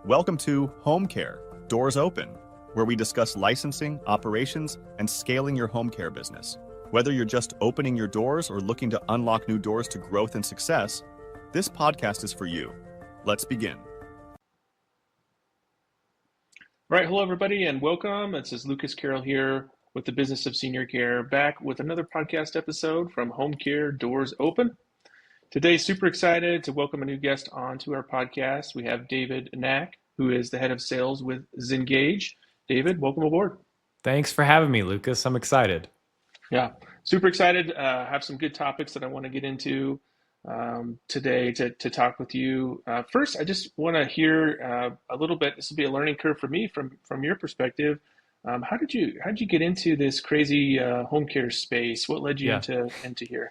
Welcome to Home Care, Doors Open, where we discuss licensing, operations, and scaling your home care business. Whether you're just opening your doors or looking to unlock new doors to growth and success, this podcast is for you. Let's begin. All right, hello everybody and welcome. This is Lucas Carroll here with the Business of Senior Care, back with another podcast episode from Home Care Doors Open. Today, super excited to welcome a new guest onto our podcast. We have David Knack, who is the head of sales with Zengage. David, welcome aboard. Thanks for having me, Lucas. I'm excited. Yeah, super excited. Have some good topics that I want to get into today to talk with you. First, I just want to hear a little bit. This will be a learning curve for me from your perspective. How did you get into this crazy home care space? What led you into here?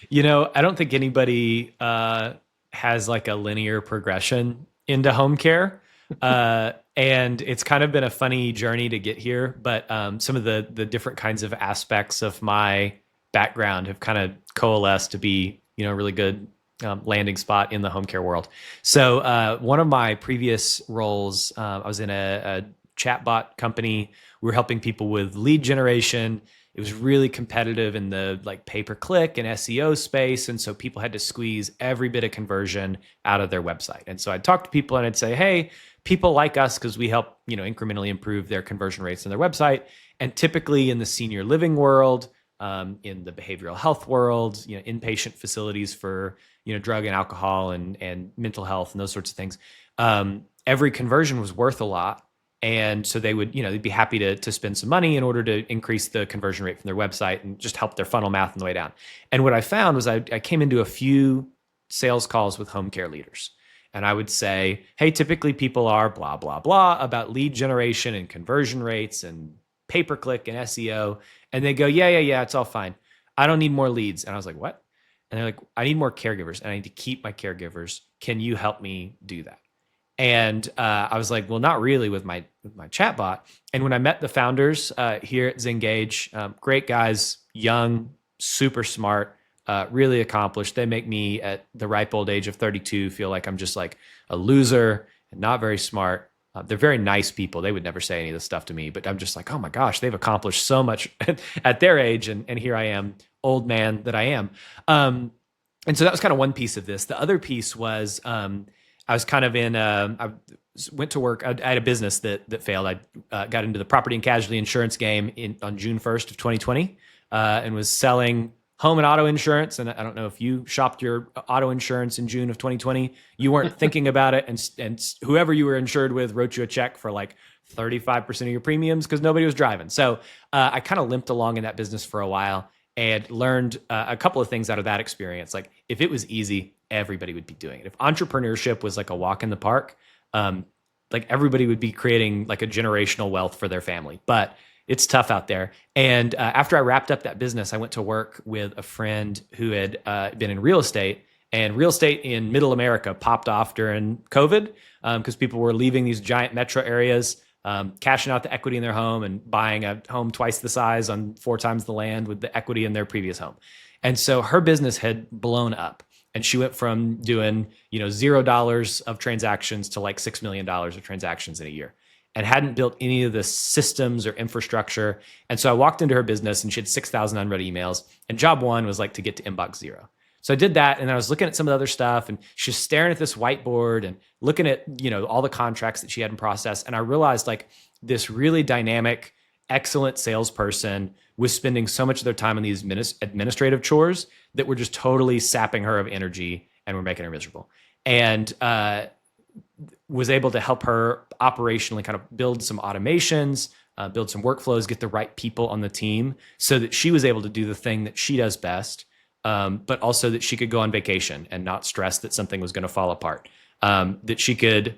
You know, I don't think anybody has like a linear progression into home care. And it's kind of been a funny journey to get here, but some of the different kinds of aspects of my background have kind of coalesced to be, a really good landing spot in the home care world. So one of my previous roles, I was in a chatbot company. We were helping people with lead generation. It was really competitive in the pay-per-click and SEO space. And so people had to squeeze every bit of conversion out of their website. And so I'd talk to people and I'd say, hey, people like us because we help, incrementally improve their conversion rates on their website. And typically in the senior living world, in the behavioral health world, inpatient facilities for, drug and alcohol and mental health and those sorts of things, every conversion was worth a lot. And so they would, they'd be happy to spend some money in order to increase the conversion rate from their website and just help their funnel math on the way down. And what I found was I came into a few sales calls with home care leaders. And I would say, hey, typically people are blah, blah, blah about lead generation and conversion rates and pay-per-click and SEO. And they go, yeah, it's all fine. I don't need more leads. And I was like, what? And they're like, I need more caregivers and I need to keep my caregivers. Can you help me do that? And I was like, well, not really with my chatbot. And when I met the founders here at Zengage, great guys, young, super smart, really accomplished. They make me at the ripe old age of 32 feel like I'm just like a loser and not very smart. They're very nice people. They would never say any of this stuff to me, but I'm just like, oh my gosh, they've accomplished so much at their age. And here I am, old man that I am. And so that was kind of one piece of this. The other piece was, I was kind of in, I went to work, I had a business that failed. I got into the property and casualty insurance game on June 1st of 2020 and was selling home and auto insurance. And I don't know if you shopped your auto insurance in June of 2020, you weren't thinking about it. And whoever you were insured with wrote you a check for like 35% of your premiums because nobody was driving. So I kind of limped along in that business for a while and learned a couple of things out of that experience. Like if it was easy, everybody would be doing it. If entrepreneurship was like a walk in the park, like everybody would be creating like a generational wealth for their family, but it's tough out there. And after I wrapped up that business, I went to work with a friend who had been in real estate, and real estate in middle America popped off during COVID because people were leaving these giant metro areas, cashing out the equity in their home and buying a home twice the size on 4 times the land with the equity in their previous home. And so her business had blown up. And she went from doing, $0 of transactions to like $6 million of transactions in a year and hadn't built any of the systems or infrastructure. And so I walked into her business and she had 6,000 unread emails. And job one was like to get to inbox 0. So I did that. And I was looking at some of the other stuff and she's staring at this whiteboard and looking at, all the contracts that she had in process. And I realized like this really dynamic, excellent salesperson was spending so much of their time on these administrative chores that were just totally sapping her of energy and were making her miserable. And was able to help her operationally kind of build some automations, build some workflows, get the right people on the team so that she was able to do the thing that she does best, but also that she could go on vacation and not stress that something was going to fall apart. That she could,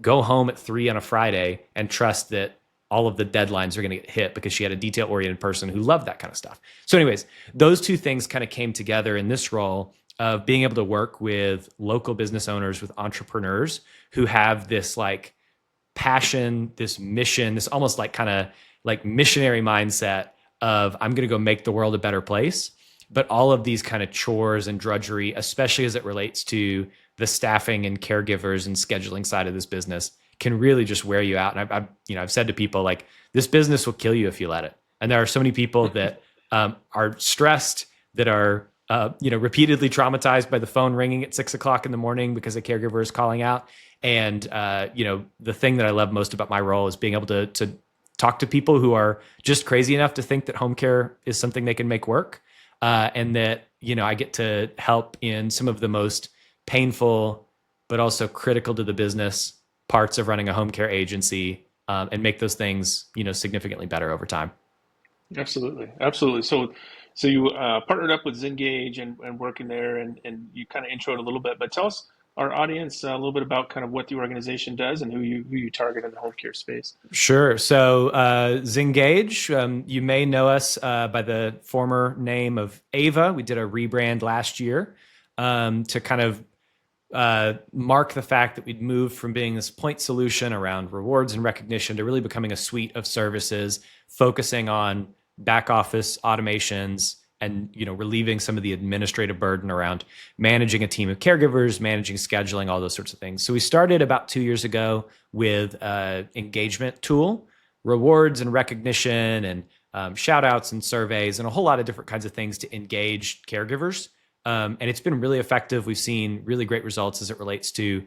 go home at 3 on a Friday and trust that all of the deadlines are going to get hit because she had a detail-oriented person who loved that kind of stuff. So anyways, those two things kind of came together in this role of being able to work with local business owners, with entrepreneurs who have this like passion, this mission, this almost like kind of like missionary mindset of I'm going to go make the world a better place. But all of these kind of chores and drudgery, especially as it relates to the staffing and caregivers and scheduling side of this business can really just wear you out. And I've said to people, like, this business will kill you if you let it. And there are so many people that are stressed, that are repeatedly traumatized by the phone ringing at 6 o'clock in the morning because a caregiver is calling out. And the thing that I love most about my role is being able to talk to people who are just crazy enough to think that home care is something they can make work, and that I get to help in some of the most painful but also critical to the business parts of running a home care agency, and make those things significantly better over time. Absolutely. So you partnered up with Zengage and working there, and you kind of introed a little bit, but tell us, our audience, a little bit about kind of what the organization does and who you target in the home care space. Sure. So Zingage, you may know us by the former name of Ava. We did a rebrand last year to kind of mark the fact that we'd moved from being this point solution around rewards and recognition to really becoming a suite of services focusing on back office automations and relieving some of the administrative burden around managing a team of caregivers, managing scheduling, all those sorts of things. So we started about 2 years ago with an engagement tool, rewards and recognition, and shout outs and surveys, and a whole lot of different kinds of things to engage caregivers. And it's been really effective. We've seen really great results as it relates to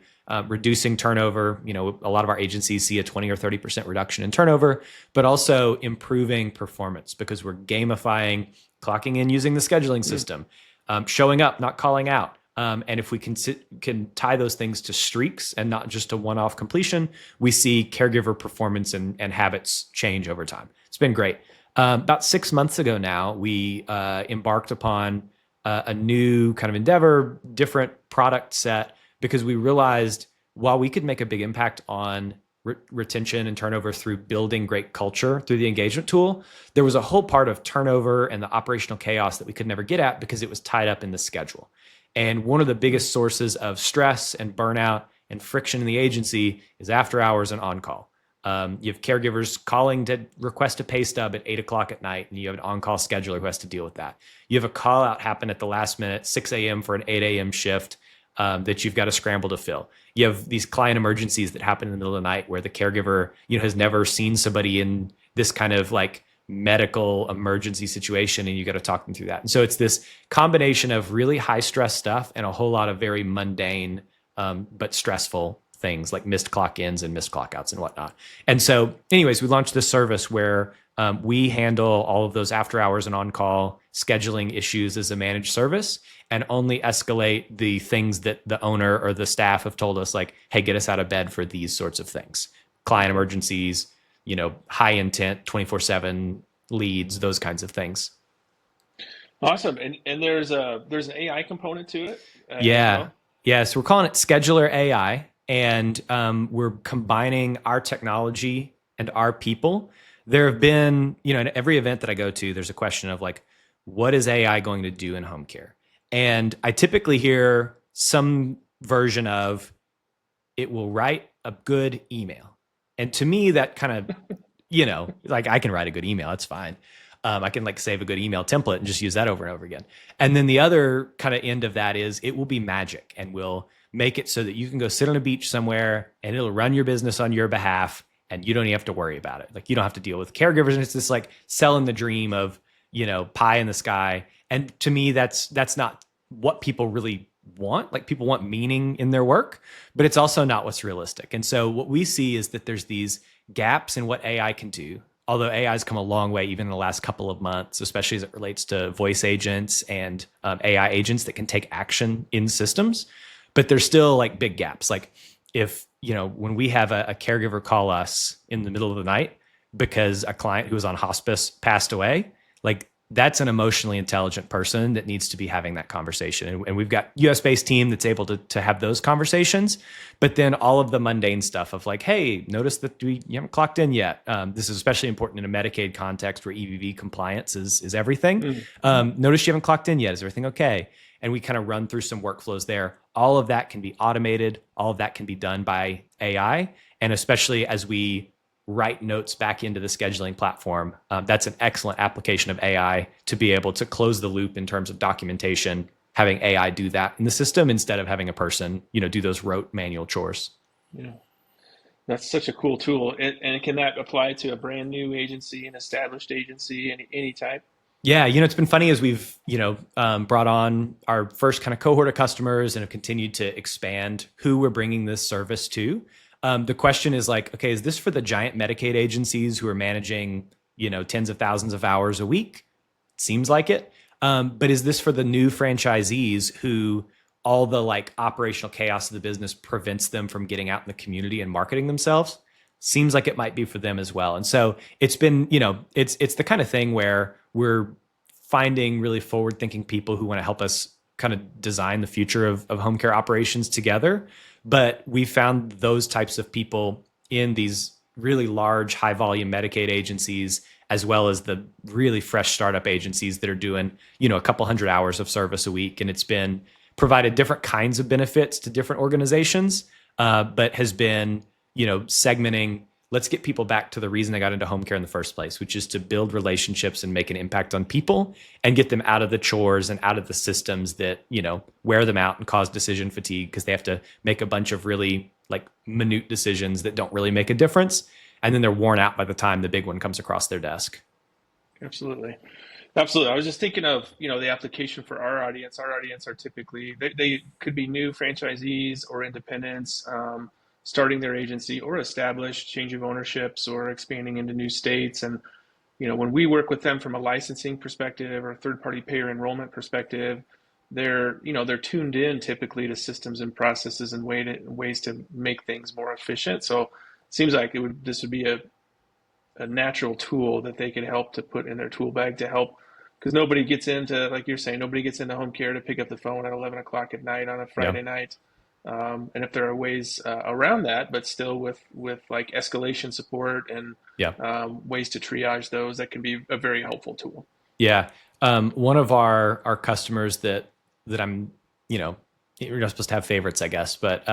reducing turnover. A lot of our agencies see a 20 or 30% reduction in turnover, but also improving performance because we're gamifying clocking in using the scheduling system, showing up, not calling out. And if we can tie those things to streaks and not just a one-off completion, we see caregiver performance and habits change over time. It's been great. About 6 months ago now, we embarked upon a new kind of endeavor, different product set, because we realized while we could make a big impact on retention and turnover through building great culture through the engagement tool, there was a whole part of turnover and the operational chaos that we could never get at because it was tied up in the schedule. And one of the biggest sources of stress and burnout and friction in the agency is after hours and on-call. You have caregivers calling to request a pay stub at 8 o'clock at night, and you have an on-call scheduler who has to deal with that. You have a call out happen at the last minute, 6 a.m. for an 8 a.m. shift that you've got to scramble to fill. You have these client emergencies that happen in the middle of the night where the caregiver has never seen somebody in this kind of like medical emergency situation, and you got to talk them through that. And so it's this combination of really high stress stuff and a whole lot of very mundane but stressful things like missed clock ins and missed clock outs and whatnot. And so anyways, we launched this service where we handle all of those after hours and on-call scheduling issues as a managed service and only escalate the things that the owner or the staff have told us, like, hey, get us out of bed for these sorts of things. Client emergencies, high intent, 24/7 leads, those kinds of things. Awesome. And there's an AI component to it. Yeah. Well. Yeah. So we're calling it Scheduler AI. And we're combining our technology and our people. There have been, in every event that I go to, there's a question of like, what is AI going to do in home care? And I typically hear some version of, it will write a good email. And to me, that kind of, like I can write a good email, it's fine. I can like save a good email template and just use that over and over again. And then the other kind of end of that is it will be magic and will make it so that you can go sit on a beach somewhere and it'll run your business on your behalf and you don't even have to worry about it. Like you don't have to deal with caregivers. And it's this like selling the dream of, pie in the sky. And to me, that's not what people really want. Like people want meaning in their work, but it's also not what's realistic. And so what we see is that there's these gaps in what AI can do. Although AI has come a long way, even in the last couple of months, especially as it relates to voice agents and AI agents that can take action in systems. But there's still like big gaps. Like if, when we have a caregiver call us in the middle of the night because a client who was on hospice passed away, like that's an emotionally intelligent person that needs to be having that conversation. And we've got US-based team that's able to have those conversations. But then all of the mundane stuff of like, hey, notice that you haven't clocked in yet. This is especially important in a Medicaid context where EVV compliance is everything. Notice you haven't clocked in yet. Is everything okay? And we kind of run through some workflows there. All of that can be automated. All of that can be done by AI. And especially as we write notes back into the scheduling platform, that's an excellent application of AI to be able to close the loop in terms of documentation, having AI do that in the system instead of having a person, do those rote manual chores. Yeah. That's such a cool tool. And can that apply to a brand new agency, an established agency, any type? Yeah, it's been funny as we've, brought on our first kind of cohort of customers and have continued to expand who we're bringing this service to. The question is like, okay, is this for the giant Medicaid agencies who are managing, tens of thousands of hours a week? Seems like it. But is this for the new franchisees who all the like operational chaos of the business prevents them from getting out in the community and marketing themselves? Seems like it might be for them as well. And so it's been, it's the kind of thing where we're finding really forward-thinking people who want to help us kind of design the future of home care operations together. But we found those types of people in these really large, high-volume Medicaid agencies, as well as the really fresh startup agencies that are doing, a couple hundred hours of service a week. And it's been provided different kinds of benefits to different organizations, but has been, segmenting. Let's get people back to the reason they got into home care in the first place, which is to build relationships and make an impact on people and get them out of the chores and out of the systems that, wear them out and cause decision fatigue because they have to make a bunch of really like minute decisions that don't really make a difference. And then they're worn out by the time the big one comes across their desk. Absolutely. Absolutely. I was just thinking of, the application for our audience. Our audience are typically, they could be new franchisees or independents, starting their agency or established, change of ownerships or expanding into new states. And, when we work with them from a licensing perspective or third-party payer enrollment perspective, they're tuned in typically to systems and processes and ways to make things more efficient. So it seems like this would be a natural tool that they could help to put in their tool bag to help, because nobody gets into, like you're saying, nobody gets into home care to pick up the phone at 11 o'clock at night on a Friday night. And if there are ways around that, but still with like escalation support and ways to triage those, that can be a very helpful tool. Yeah. One of our customers that I'm, you're not supposed to have favorites, I guess, but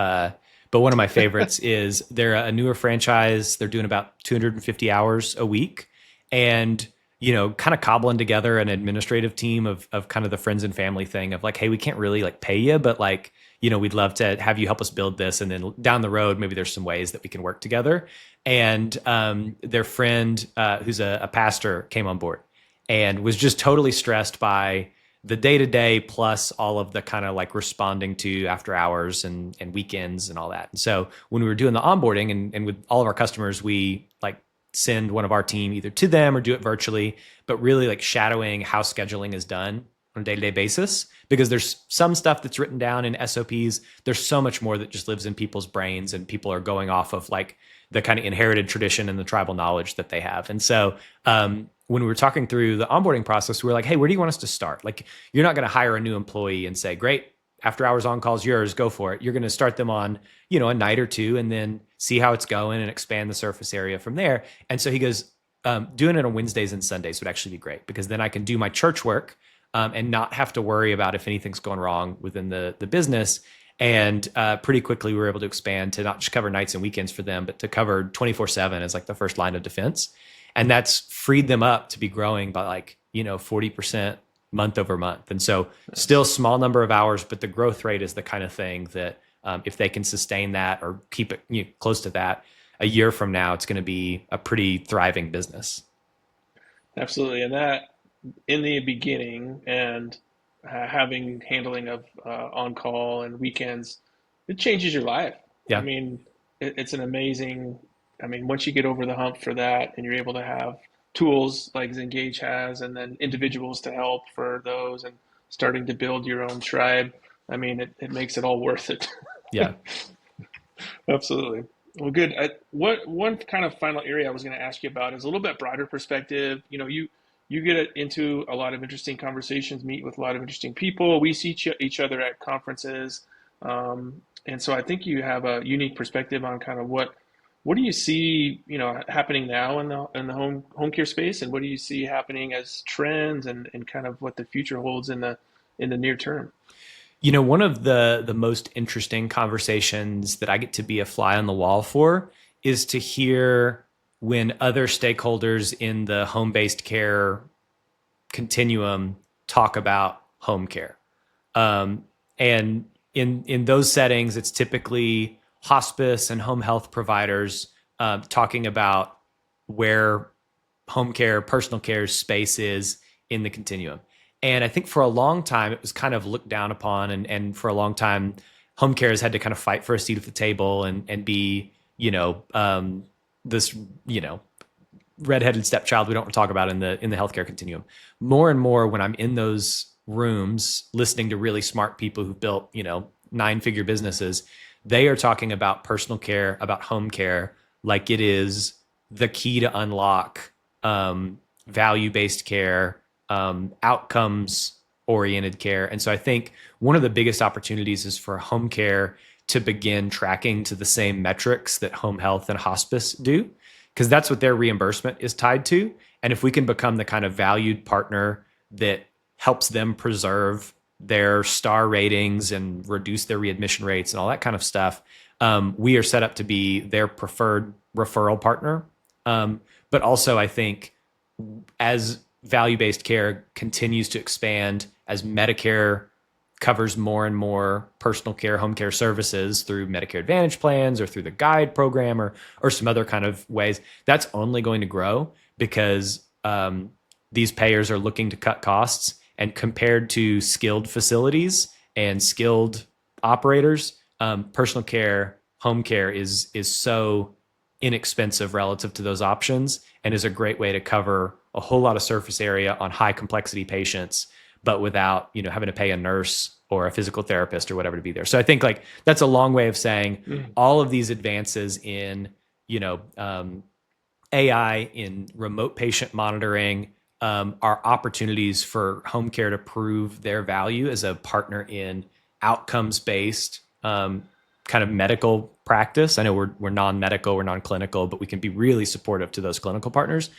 one of my favorites is they're a newer franchise. They're doing about 250 hours a week and, kind of cobbling together an administrative team of kind of the friends and family thing of like, hey, we can't really like pay you, but like, we'd love to have you help us build this. And then down the road, maybe there's some ways that we can work together. And their friend, who's a pastor, came on board and was just totally stressed by the day-to-day plus all of the kind of like responding to after hours and weekends and all that. And so when we were doing the onboarding and with all of our customers, we like send one of our team either to them or do it virtually, but really like shadowing how scheduling is done on a day-to-day basis, because there's some stuff that's written down in SOPs. There's so much more that just lives in people's brains and people are going off of like the kind of inherited tradition and the tribal knowledge that they have. And so when we were talking through the onboarding process, we were like, hey, where do you want us to start? Like, you're not going to hire a new employee and say, great, after hours on call's yours, go for it. You're going to start them on, a night or two and then see how it's going and expand the surface area from there. And so he goes, doing it on Wednesdays and Sundays would actually be great because then I can do my church work and not have to worry about if anything's going wrong within the business. And pretty quickly, we were able to expand to not just cover nights and weekends for them, but to cover 24/7 as like the first line of defense. And that's freed them up to be growing by like, 40% month over month. And so still small number of hours, but the growth rate is the kind of thing that if they can sustain that or keep it close to that, a year from now, it's going to be a pretty thriving business. Absolutely. And that in the beginning and having handling of on-call and weekends, it changes your life. Yeah. I mean, it's an amazing, once you get over the hump for that and you're able to have tools like Zengage has and then individuals to help for those and starting to build your own tribe, it makes it all worth it. Yeah. Absolutely. Well, good. One kind of final area I was going to ask you about is a little bit broader perspective. You get into a lot of interesting conversations, meet with a lot of interesting people. We see each other at conferences. And so I think you have a unique perspective on kind of what do you see, happening now in the home care space, and what do you see happening as trends and kind of what the future holds in the near term? One of the most interesting conversations that I get to be a fly on the wall for is to hear when other stakeholders in the home-based care continuum talk about home care. And in those settings, it's typically hospice and home health providers talking about where home care, personal care space is in the continuum. And I think for a long time, it was kind of looked down upon. And for a long time, home care has had to kind of fight for a seat at the table and be, this, redheaded stepchild we don't talk about in the healthcare continuum. More and more when I'm in those rooms listening to really smart people who've built, 9-figure businesses, they are talking about personal care, about home care, like it is the key to unlock value-based care, outcomes-oriented care. And so I think one of the biggest opportunities is for home care to begin tracking to the same metrics that home health and hospice do, because that's what their reimbursement is tied to. And if we can become the kind of valued partner that helps them preserve their star ratings and reduce their readmission rates and all that kind of stuff, we are set up to be their preferred referral partner. But also, I think as value-based care continues to expand, as Medicare covers more and more personal care, home care services through Medicare Advantage plans or through the GUIDE program or some other kind of ways, that's only going to grow because these payers are looking to cut costs. And compared to skilled facilities and skilled operators, personal care, home care is so inexpensive relative to those options and is a great way to cover a whole lot of surface area on high complexity patients, but without having to pay a nurse or a physical therapist or whatever to be there. So I think like that's a long way of saying all of these advances in AI, in remote patient monitoring, are opportunities for home care to prove their value as a partner in outcomes-based kind of medical practice. I know we're non-medical, we're non-clinical, but we can be really supportive to those clinical partners.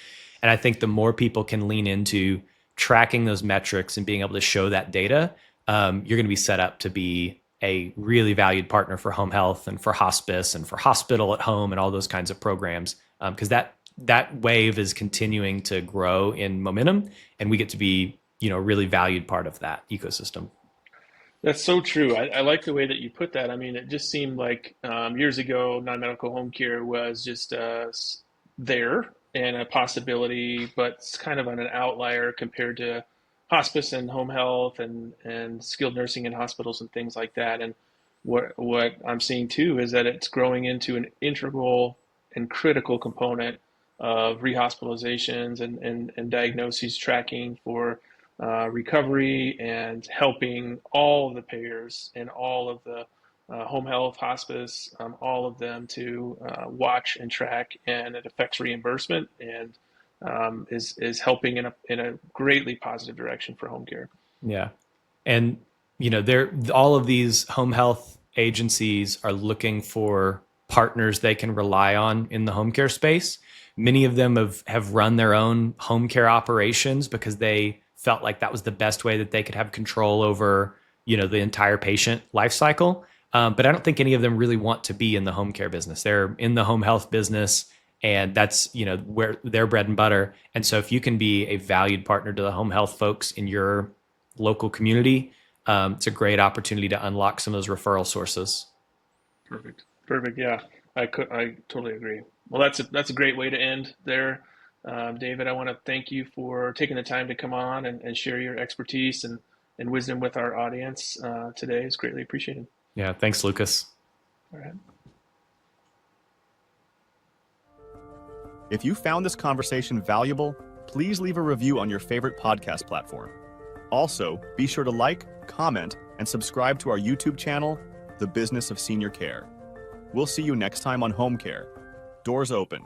And I think the more people can lean into tracking those metrics and being able to show that data, you're going to be set up to be a really valued partner for home health and for hospice and for hospital at home and all those kinds of programs, because that wave is continuing to grow in momentum, and we get to be, a really valued part of that ecosystem. That's so true. I like the way that you put that. I mean, it just seemed like years ago, non-medical home care was just there and a possibility, but it's kind of on an outlier compared to hospice and home health and skilled nursing in hospitals and things like that. And what I'm seeing too is that it's growing into an integral and critical component of rehospitalizations and diagnoses tracking for recovery and helping all of the payers and all of the home health, hospice, all of them to watch and track, and it affects reimbursement and is helping in a greatly positive direction for home care. Yeah, and all of these home health agencies are looking for partners they can rely on in the home care space. Many of them have run their own home care operations because they felt like that was the best way that they could have control over, the entire patient life cycle. But I don't think any of them really want to be in the home care business. They're in the home health business, and that's, where their bread and butter. And so if you can be a valued partner to the home health folks in your local community, it's a great opportunity to unlock some of those referral sources. Perfect. Yeah, I totally agree. Well, that's a great way to end there. David, I want to thank you for taking the time to come on and share your expertise and wisdom with our audience today. It's greatly appreciated. Yeah, thanks, Lucas. All right. If you found this conversation valuable, please leave a review on your favorite podcast platform. Also, be sure to like, comment, and subscribe to our YouTube channel, The Business of Senior Care. We'll see you next time on Home Care. Doors open.